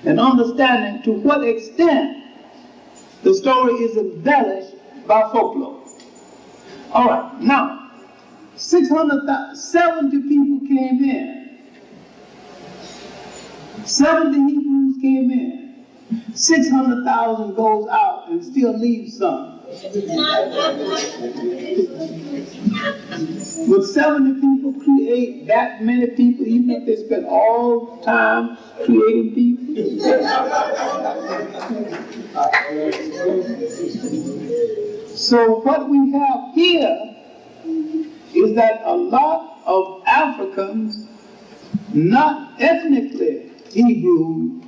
and understanding to what extent the story is embellished by folklore. All right, now, 70 people came in. 70 Hebrews came in. 600,000 goes out and still leaves some. Would 70 people create that many people, even if they spent all time creating people? So what we have here is that a lot of Africans, not ethnically Hebrew,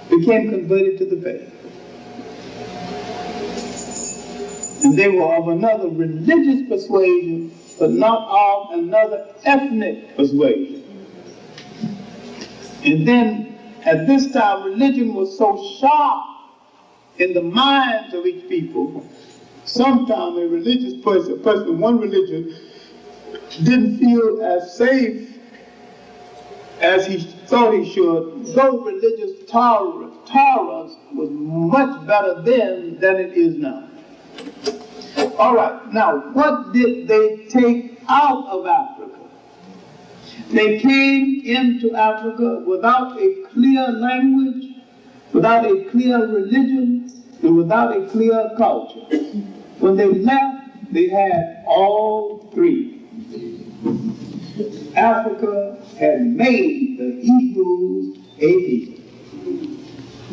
became converted to the faith. And they were of another religious persuasion, but not of another ethnic persuasion. And then, at this time, religion was so sharp in the minds of each people. Sometimes a religious person, in one religion, didn't feel as safe as he thought he should. Though religious tolerance was much better then than it is now. All right, now what did they take out of Africa? They came into Africa without a clear language, without a clear religion, and without a clear culture. When they left, they had all three. Africa had made the Hebrews a people.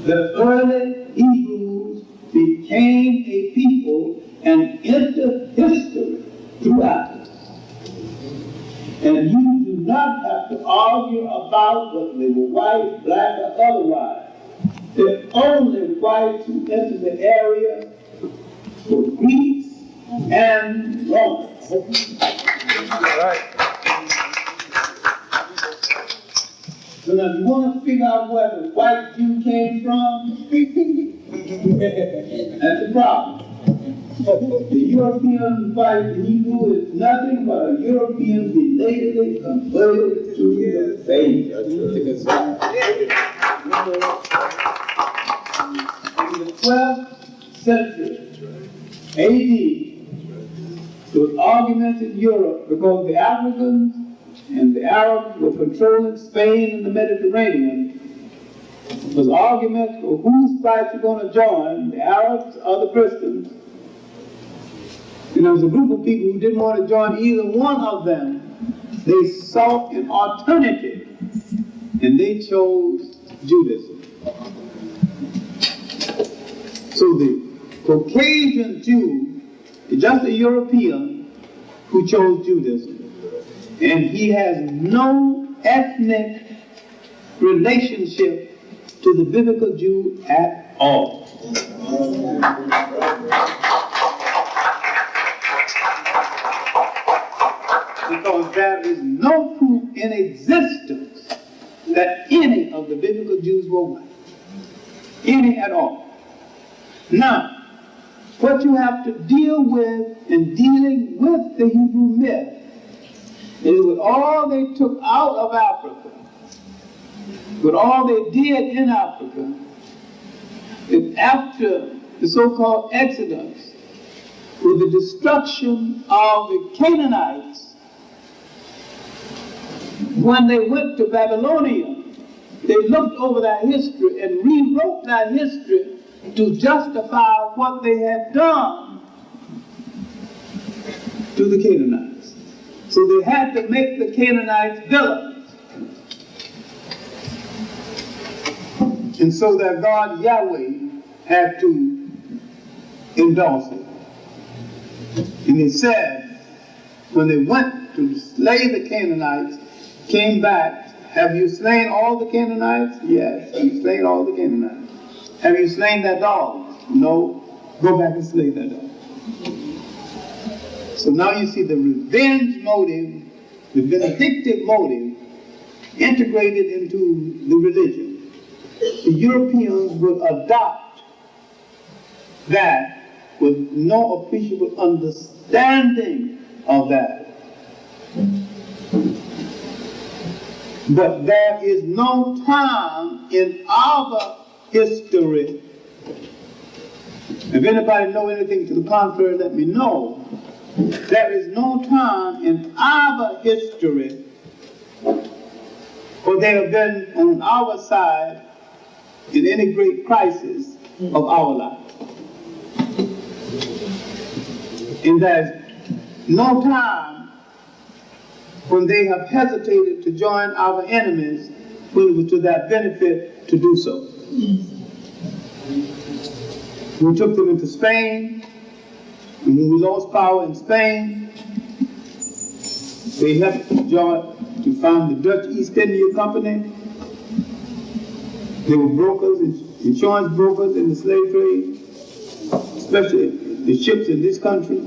The early Hebrews became a people and entered history through Africa. And you do not have to argue about whether they were white, black, or otherwise. The only whites who entered the area were Greeks and Romans. Right. So now if you want to figure out where the white Jew came from, that's the problem. The European white Hebrew is nothing but a European belatedly converted to the faith. In the 12th century AD, there was arguments in Europe because the Africans and the Arabs were controlling Spain and the Mediterranean. There was arguments for whose fight you're going to join, the Arabs or the Christians. And there was a group of people who didn't want to join either one of them. They sought an alternative, and they chose Judaism. So the Caucasian Jew is just a European who chose Judaism. And he has no ethnic relationship to the biblical Jew at all. Because there is no proof in existence that any of the biblical Jews were white. Any at all. Now, what you have to deal with in dealing with the Hebrew myth is with all they took out of Africa, with all they did in Africa, that after the so-called Exodus, with the destruction of the Canaanites, when they went to Babylonia, they looked over that history and rewrote that history to justify what they had done to the Canaanites. So they had to make the Canaanites villains. And so that God, Yahweh, had to endorse it. And he said, when they went to slay the Canaanites, came back, have you slain all the Canaanites? Yes. Have you slain all the Canaanites? Have you slain that dog? No. Go back and slay that dog. So now you see the revenge motive, the vindictive motive, integrated into the religion. The Europeans would adopt that with no appreciable understanding of that. But there is no time in our history. If anybody know anything to the contrary, let me know. There is no time in our history where they have been on our side in any great crisis of our life. And there's no time when they have hesitated to join our enemies when it was to their benefit to do so. We took them into Spain, and when we lost power in Spain, they helped to found the Dutch East India Company. They were brokers, insurance brokers in the slave trade, especially the ships in this country.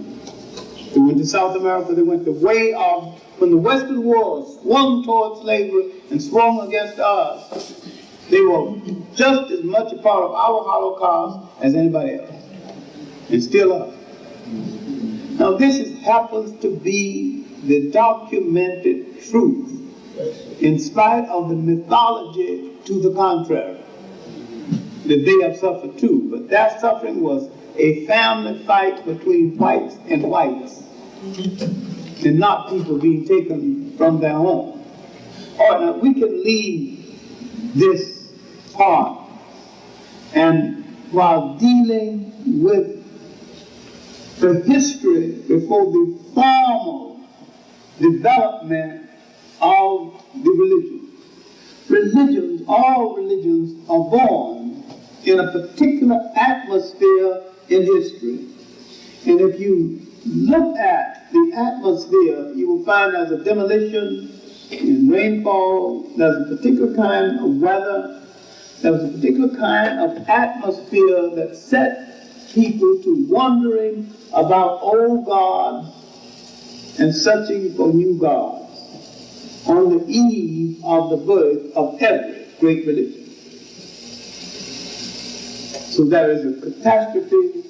They went to South America. They went the way of, when the Western world swung towards slavery and swung against us, they were just as much a part of our Holocaust as anybody else, and still are. Now this happens to be the documented truth, in spite of the mythology to the contrary, that they have suffered too. But that suffering was a family fight between whites and whites, and not people being taken from their home. All right, now we can leave this part, and while dealing with the history before the formal development of the religion. All religions are born in a particular atmosphere in history. And if you look at the atmosphere, you will find there's a demolition and rainfall, there's a particular kind of weather, there's a particular kind of atmosphere that set people to wondering about old gods and searching for new gods on the eve of the birth of every great religion. So there is a catastrophe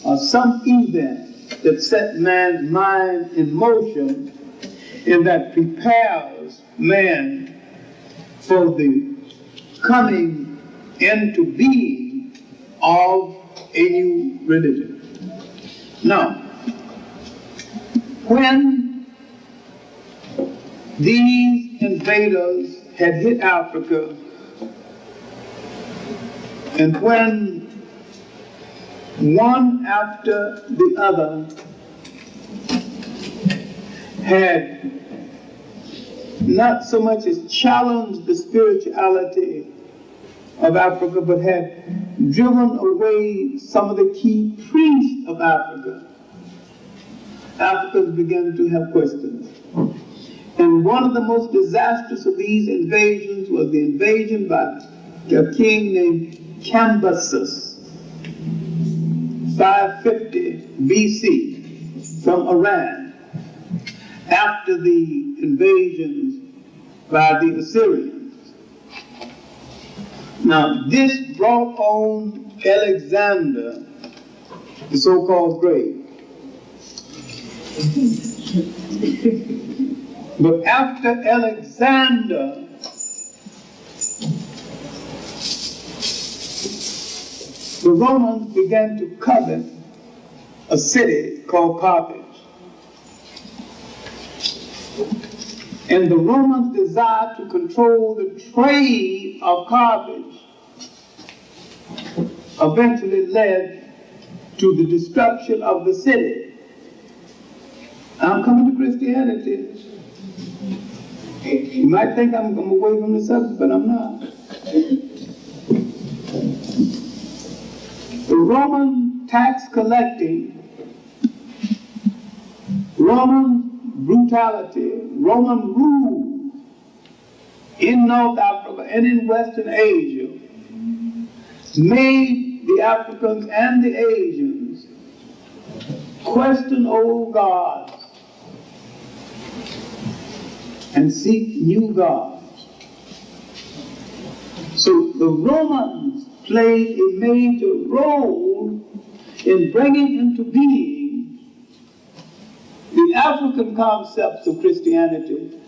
or some event that set man's mind in motion and that prepares man for the coming into being of a new religion. Now, when these invaders had hit Africa, and when one after the other had not so much as challenged the spirituality of Africa, but had driven away some of the key priests of Africa, Africans began to have questions. And one of the most disastrous of these invasions was the invasion by a king named Cambyses, 550 BC, from Iran, after the invasions by the Assyrians. Now, this brought on Alexander, the so-called Great. But after Alexander, the Romans began to covet a city called Carthage. And the Romans' desire to control the trade of Carthage eventually led to the destruction of the city. I'm coming to Christianity. You might think I'm away from the subject, but I'm not. The Roman tax collecting, Roman brutality, Roman rule in North Africa and in Western Asia made the Africans and the Asians question old gods and seek new gods. So the Romans played a major role in bringing into being the African concepts of Christianity,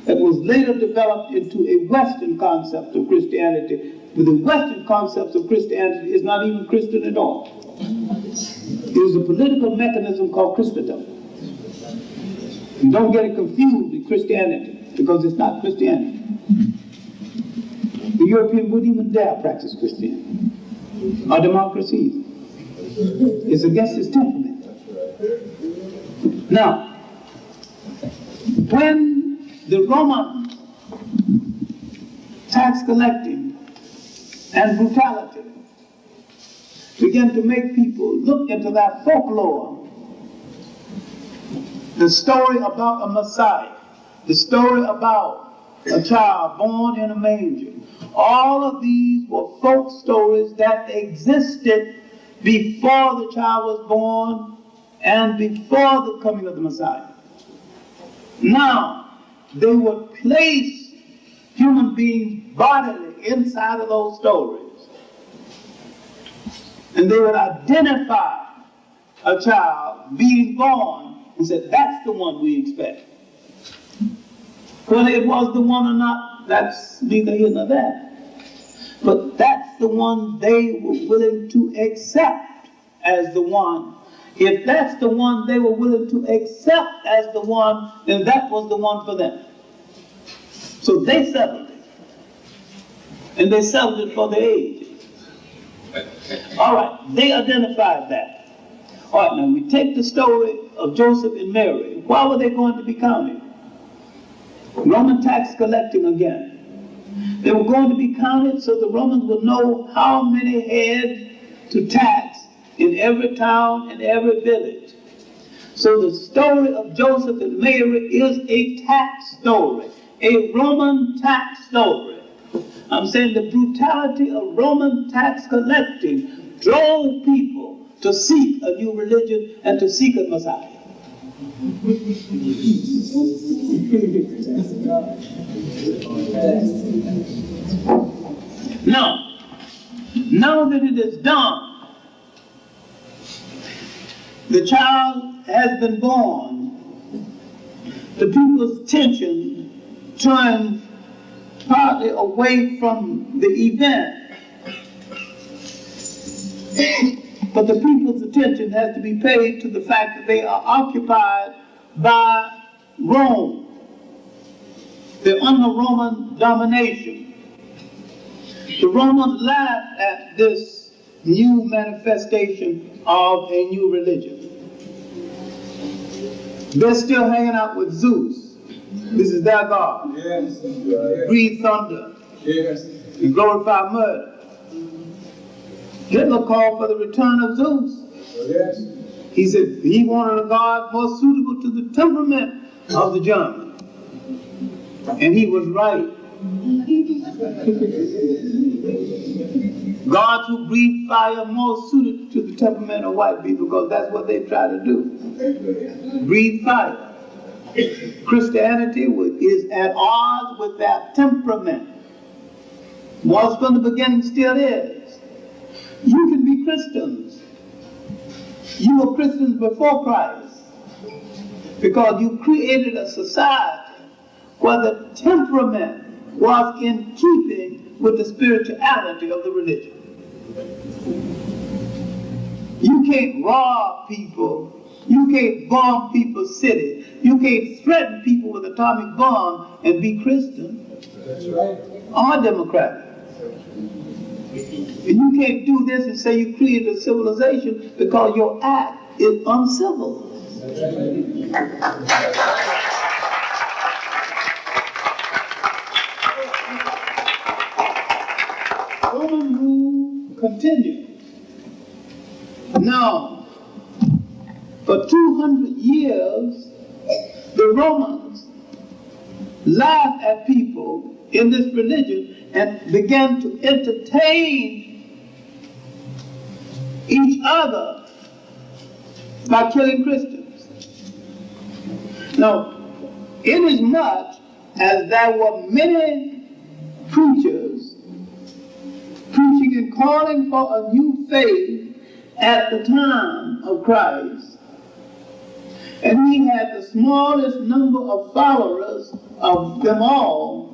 that was later developed into a Western concept of Christianity. But the Western concept of Christianity is not even Christian at all. It is a political mechanism called Christendom. And don't get it confused with Christianity, because it's not Christianity. The European wouldn't even dare practice Christianity or democracy. It's against its temperament. Now, when the Roman tax collecting and brutality began to make people look into that folklore, the story about a Messiah, the story about a child born in a manger, all of these were folk stories that existed before the child was born and before the coming of the Messiah. Now, they would place human beings bodily inside of those stories. And they would identify a child being born and say, that's the one we expect. Whether it was the one or not, that's neither here nor there. But that's the one they were willing to accept as the one. If that's the one they were willing to accept as the one, then that was the one for them. So they settled it. And they settled it for the ages. All right, they identified that. All right, now we take the story of Joseph and Mary. Why were they going to be counted? Roman tax collecting again. They were going to be counted so the Romans would know how many heads to tax in every town and every village. So the story of Joseph and Mary is a tax story, a Roman tax story. I'm saying the brutality of Roman tax collecting drove people to seek a new religion and to seek a Messiah. Now that it is done, the child has been born, the people's attention turns partly away from the event, but the people's attention has to be paid to the fact that they are occupied by Rome. They're under Roman domination. The Romans laughed at this new manifestation of a new religion. They're still hanging out with Zeus. This is their God. Yes. Breathe thunder. Yes. And glorify murder. Hitler called for the return of Zeus. Yes. He said he wanted a God more suitable to the temperament of the German. And he was right. Gods who breathe fire more suited to the temperament of white people, because that's what they try to do. Breathe fire. Christianity is at odds with that temperament. Was from the beginning, still is. You can be Christians. You were Christians before Christ, because you created a society where the temperament was in keeping with the spirituality of the religion. You can't rob people. You can't bomb people's cities. You can't threaten people with atomic bomb and be Christian. That's right. Or democratic. And you can't do this and say you created a civilization, because your act is uncivil. Roman rule continued. Now, for 200 years, the Romans laughed at people in this religion and began to entertain each other by killing Christians. Now, inasmuch as there were many preachers preaching and calling for a new faith at the time of Christ, and he had the smallest number of followers of them all